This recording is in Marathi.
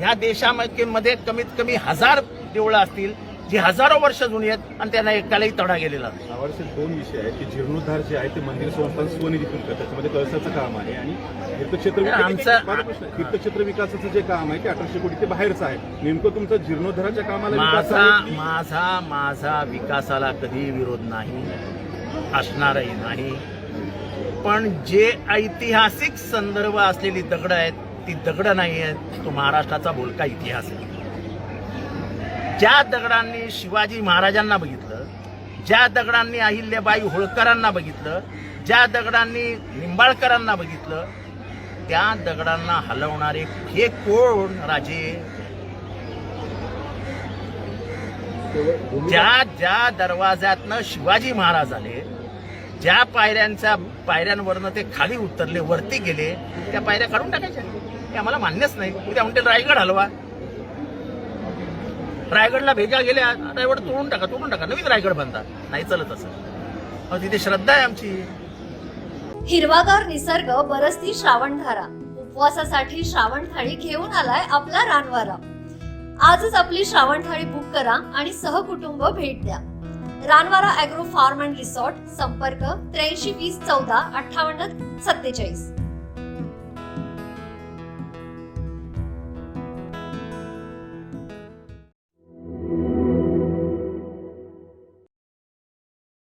ह्या देशामध्ये कमीत कमी 1000 देवळं असतील जी हजारो वर्ष जुनी आहेत आणि त्यांना एकालाही तडा गेलेला नाही. यावर्षी 2 विषय आहेत की जीर्णोद्धार जे आहे ते मंदिर संस्थान स्वनिधीतून करतात, त्याच्यामध्ये कळसाचं काम आहे आणि तीर्थक्षेत्र विकासाचं जे काम आहे ते 1800 कोटी ते बाहेरचं आहे. नेमकं तुमचं जीर्णोद्धाराच्या कामाला माझा विकासाला कधी विरोध नाही, असणारही नाही. पण जे ऐतिहासिक संदर्भ असलेली दगडं आहेत ती दगडं नाही आहेत, तो महाराष्ट्राचा बोलका इतिहास आहे. ज्या दगडांनी शिवाजी महाराजांना बघितलं, ज्या दगडांनी अहिल्याबाई होळकरांना बघितलं, ज्या दगडांनी निंबाळकरांना बघितलं, त्या दगडांना हलवणारे हे कोण राजे? ज्या दरवाज्यातनं शिवाजी महाराज आले, ज्या पायऱ्यांवरनं ते खाली उतरले, वरती गेले, त्या पायऱ्या काढून टाकायच्या. हे आम्हाला मान्यच नाही. उद्या म्हणते रायगड हलवा, रायगडला भेगा गेल्या, रायगड तोडून टाका, नवीन रायगड बांधा. नाही चालत असं. तिथे श्रद्धा आहे आमची. हिरवागार निसर्ग, बरसती श्रावणधारा, उपवासासाठी श्रावण थाळी घेऊन आलाय आपला रानवारा. आजच आपली श्रावण थाळी बुक करा आणि सहकुटुंब भेट द्या. Ranwara agro form and resort. संपर्क 83 20 14 58 47.